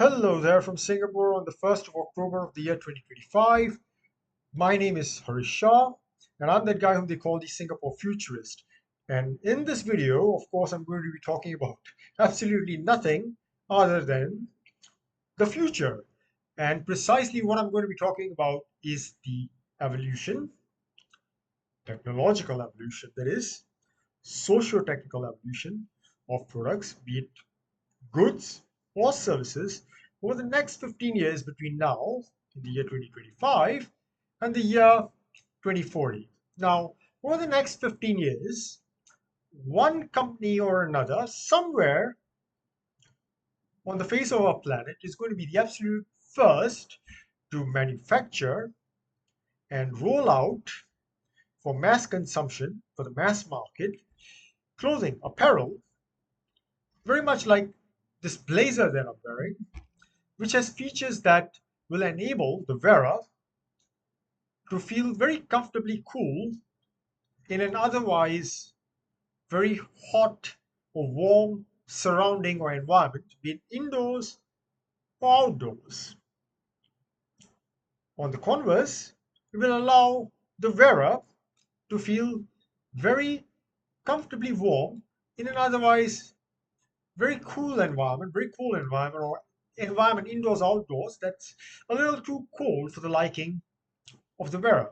Hello there from Singapore on the 1st of October of the year 2025. My name is Harish Shah, and I'm that guy whom they call the Singapore Futurist. And in this video, of course, I'm going to be talking about absolutely nothing other than the future. And precisely what I'm going to be talking about is the evolution, technological evolution, that is, socio-technical evolution of products, be it goods or services over the next 15 years between now, in the year 2025, and the year 2040. Now, over the next 15 years, one company or another, somewhere on the face of our planet, is going to be the absolute first to manufacture and roll out for mass consumption, for the mass market, clothing, apparel, very much like this blazer that I'm wearing, which has features that will enable the wearer to feel very comfortably cool in an otherwise very hot or warm surrounding or environment, be it indoors or outdoors. On the converse, it will allow the wearer to feel very comfortably warm in an otherwise very cool environment or environment indoors, outdoors that's a little too cold for the liking of the wearer.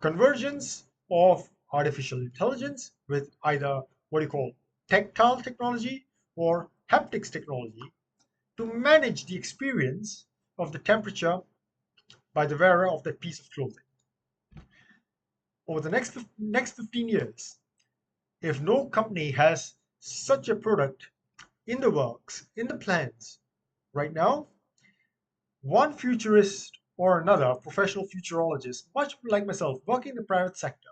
Convergence of artificial intelligence with either what you call tactile technology or haptics technology to manage the experience of the temperature by the wearer of that piece of clothing. Over the next 15 years, if no company has such a product in the works, in the plans right now, one futurist or another professional futurologist, much like myself, working in the private sector,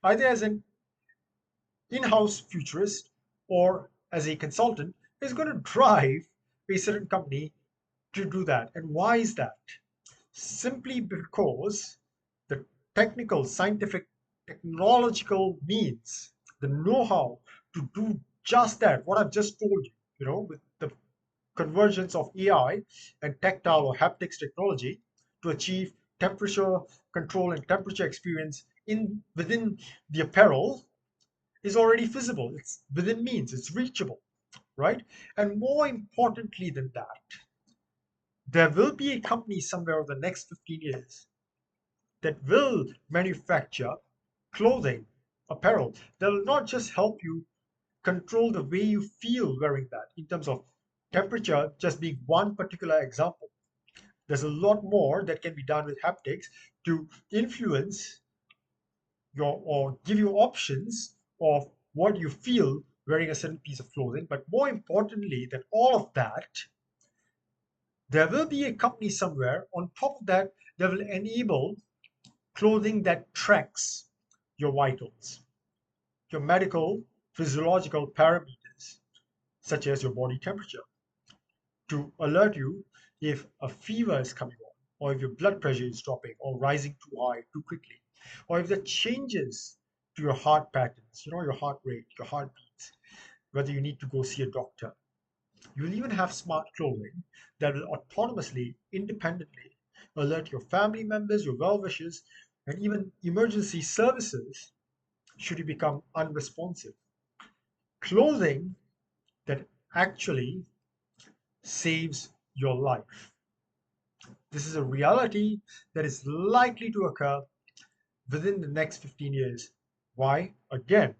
either as an in-house futurist or as a consultant, is going to drive a certain company to do that. And why is that? Simply because the technical, scientific, technological means, the know-how to do just that, what I've just told you, with the convergence of AI and tactile or haptics technology to achieve temperature control and temperature experience in within the apparel is already feasible. It's within means, it's reachable, right? And more importantly than that, there will be a company somewhere over the next 15 years that will manufacture clothing, apparel that will not just help you control the way you feel wearing that in terms of temperature, just being one particular example. There's a lot more that can be done with haptics to influence your or give you options of what you feel wearing a certain piece of clothing. But more importantly than all of that, there will be a company somewhere on top of that that will enable clothing that tracks your vitals, your medical, physiological parameters, such as your body temperature, to alert you if a fever is coming on, or if your blood pressure is dropping or rising too high too quickly, or if there are changes to your heart patterns, your heart rate, your heartbeats, whether you need to go see a doctor. You will even have smart clothing that will autonomously, independently alert your family members, your well wishers, and even emergency services should you become unresponsive. Clothing that actually saves your life. This is a reality that is likely to occur within the next 15 years. Why? Again,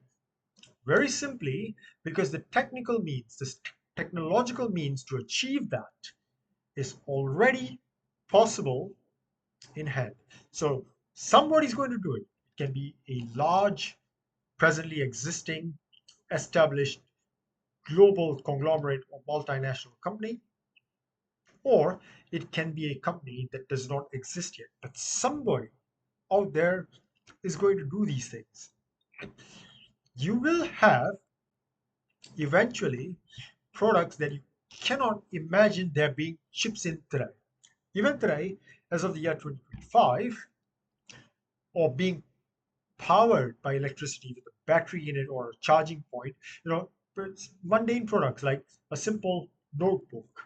very simply because the technical means, the technological means to achieve that is already possible in hand. So somebody's going to do it. It can be a large, presently existing, established global conglomerate or multinational company, or it can be a company that does not exist yet. But somebody out there is going to do these things. You will have eventually products that you cannot imagine there being chips in today. Even today, as of the year 2025, or being powered by electricity with a battery in it or a charging point, mundane products like a simple notebook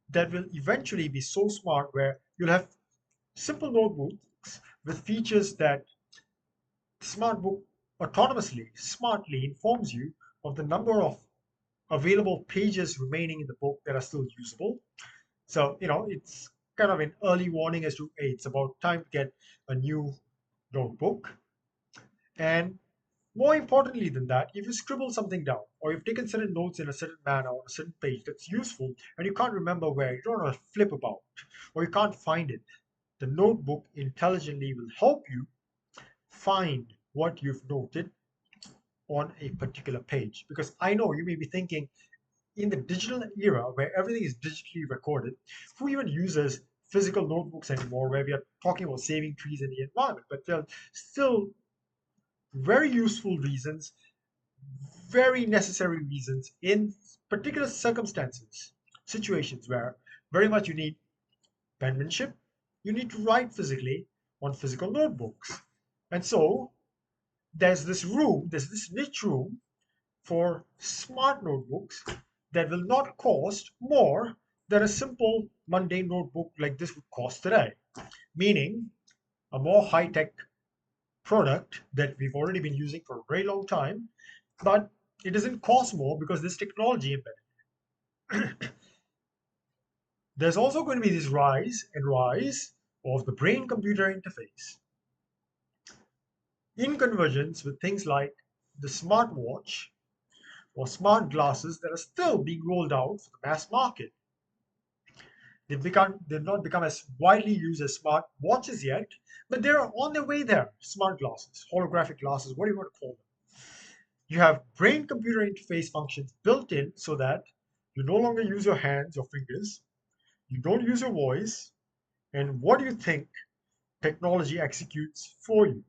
that will eventually be so smart where you'll have simple notebooks with features that the smart book autonomously, smartly informs you of the number of available pages remaining in the book that are still usable. So, it's kind of an early warning as to, hey, it's about time to get a new notebook. And more importantly than that, if you scribble something down or you've taken certain notes in a certain manner on a certain page that's useful and you can't remember where, you don't know to flip about, or you can't find it, the notebook intelligently will help you find what you've noted on a particular page. Because I know you may be thinking, in the digital era where everything is digitally recorded, who even uses physical notebooks anymore, where we are talking about saving trees in the environment? But there are still very useful reasons, very necessary reasons in particular circumstances, situations where very much you need penmanship, you need to write physically on physical notebooks. And so there's this niche room for smart notebooks that will not cost more than a simple mundane notebook like this would cost today. Meaning a more high-tech product that we've already been using for a very long time, but it doesn't cost more because there's technology embedded. There's also going to be this rise and rise of the brain-computer interface in convergence with things like the smartwatch or smart glasses that are still being rolled out for the mass market. They've not become as widely used as smart watches yet, but they're on their way there. Smart glasses, holographic glasses, what do you want to call them? You have brain computer interface functions built in so that you no longer use your hands or fingers, you don't use your voice, and what do you think technology executes for you?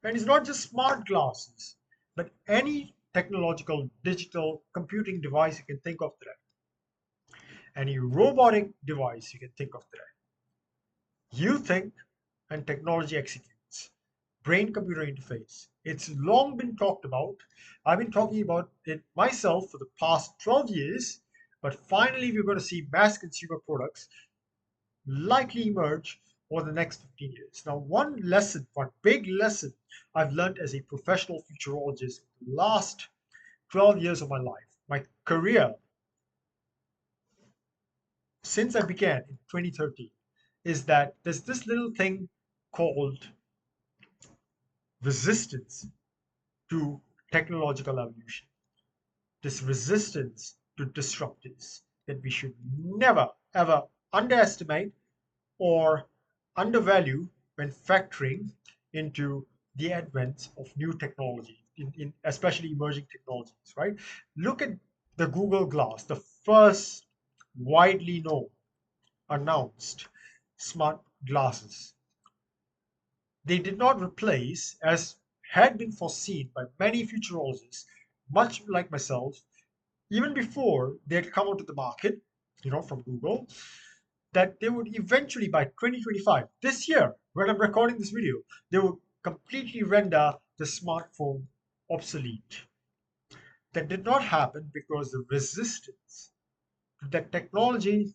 And it's not just smart glasses, but any technological digital computing device you can think of today, any robotic device you can think of today. You think and technology executes. Brain computer interface. It's long been talked about. I've been talking about it myself for the past 12 years, but finally we're going to see mass consumer products likely emerge over the next 15 years. Now, one big lesson I've learned as a professional futurologist the last 12 years of my life, my career since I began in 2013, is that there's this little thing called resistance to technological evolution, this resistance to disruptors that we should never ever underestimate or undervalue when factoring into the advent of new technology, in especially emerging technologies, right? Look at the Google Glass, the first widely known, announced smart glasses. They did not replace, as had been foreseen by many futurologists, much like myself, even before they had come onto the market, from Google, that they would eventually, by 2025, this year, when I'm recording this video, they would completely render the smartphone obsolete. That did not happen because the resistance to that technology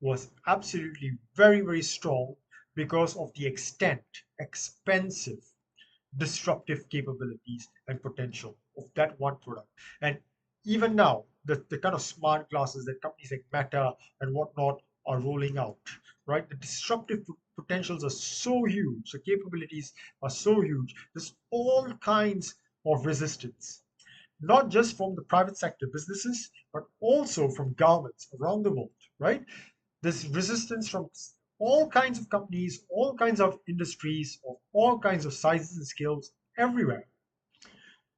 was absolutely very, very strong because of the expensive, disruptive capabilities and potential of that one product. And even now, the kind of smart glasses that companies like Meta and whatnot are rolling out, right? The disruptive potentials are so huge, the capabilities are so huge. There's all kinds of resistance, not just from the private sector businesses, but also from governments around the world, right? There's resistance from all kinds of companies, all kinds of industries, of all kinds of sizes and scales everywhere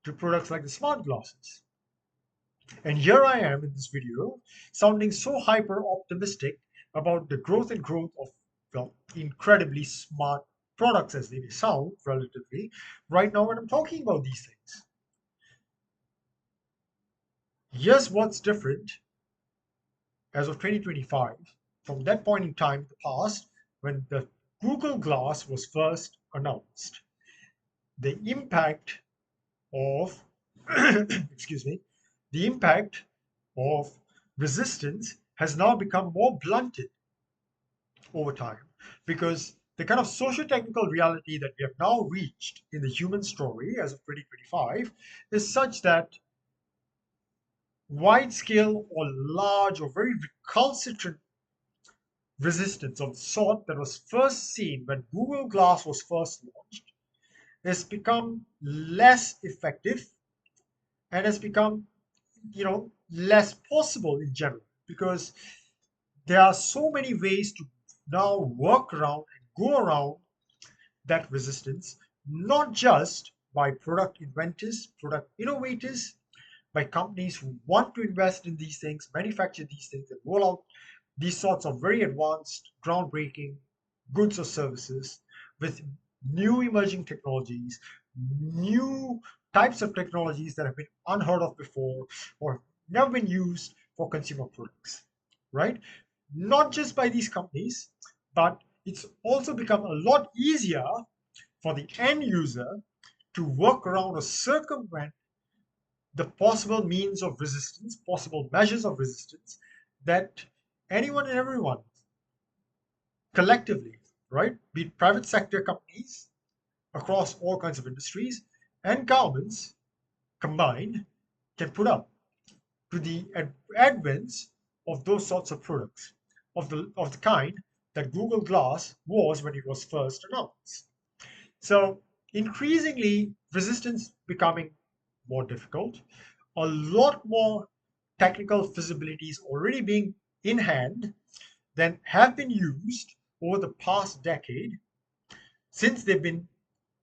to products like the smart glasses. And here I am in this video sounding so hyper optimistic about the growth of, well, incredibly smart products as they may sound relatively right now when I'm talking about these things. Here's what's different as of 2025 from that point in time in the past when the Google Glass was first announced. The impact of, excuse me, the impact of resistance has now become more blunted over time because the kind of socio-technical reality that we have now reached in the human story as of 2025 is such that wide scale or large or very recalcitrant resistance of the sort that was first seen when Google Glass was first launched has become less effective and has become, less possible in general because there are so many ways to now work around and go around that resistance, not just by product inventors, product innovators, by companies who want to invest in these things, manufacture these things, and roll out these sorts of very advanced, groundbreaking goods or services with new emerging technologies, new types of technologies that have been unheard of before or never been used for consumer products, right? Not just by these companies, but it's also become a lot easier for the end user to work around or circumvent the possible means of resistance, possible measures of resistance that anyone and everyone collectively, right, be it private sector companies across all kinds of industries and governments combined, can put up to the advents of those sorts of products of the kind that Google Glass was when it was first announced. So increasingly, resistance becoming more difficult, a lot more technical feasibilities already being in hand than have been used over the past decade since they've been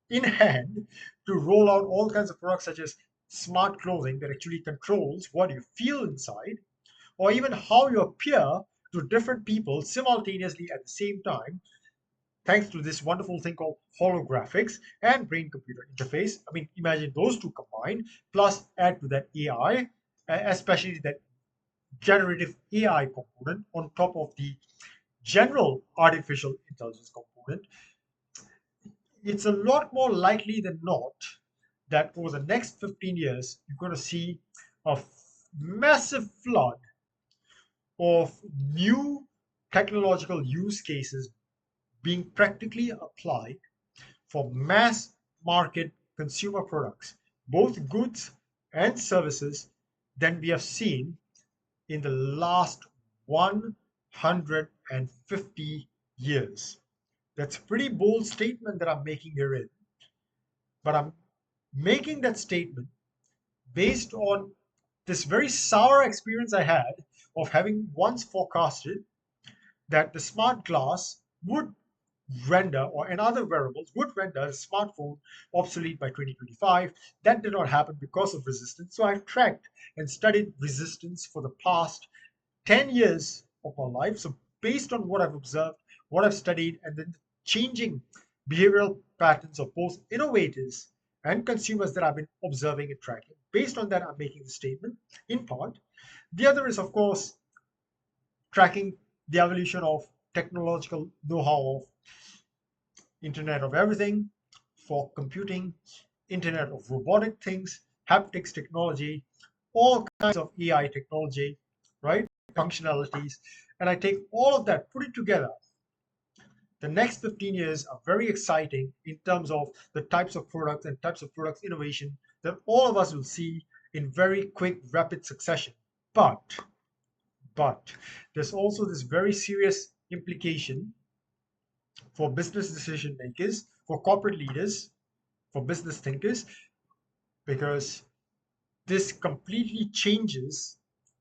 in hand to roll out all kinds of products such as smart clothing that actually controls what you feel inside or even how you appear to different people simultaneously at the same time thanks to this wonderful thing called holographics and brain computer interface. I mean, imagine those two combined, plus add to that AI, especially that generative AI component on top of the general artificial intelligence component. It's a lot more likely than not that over the next 15 years, you're going to see a massive flood of new technological use cases being practically applied for mass market consumer products, both goods and services, than we have seen in the last 150 years. That's a pretty bold statement that I'm making here, but I'm making that statement based on this very sour experience I had of having once forecasted that the smart glass would render, or and other wearables would render the smartphone obsolete by 2025. That did not happen because of resistance. So I've tracked and studied resistance for the past 10 years of my life. So based on what I've observed, what I've studied, and then the changing behavioral patterns of both innovators and consumers that I've been observing and tracking, based on that, I'm making the statement in part. The other is, of course, tracking the evolution of technological know-how of Internet of Everything for computing, Internet of Robotic Things, haptics technology, all kinds of AI technology, right? Functionalities. And I take all of that, put it together. The next 15 years are very exciting in terms of the types of products and types of products innovation that all of us will see in very quick, rapid succession. But, but there's also this very serious implication for business decision makers, for corporate leaders, for business thinkers, because this completely changes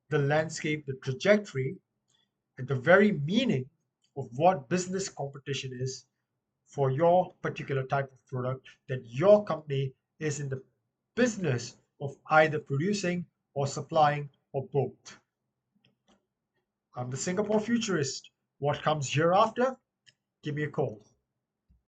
the landscape, the trajectory, and the very meaning of what business competition is for your particular type of product that your company is in the business of either producing or supplying or both. I'm the Singapore Futurist. What comes hereafter? Give me a call.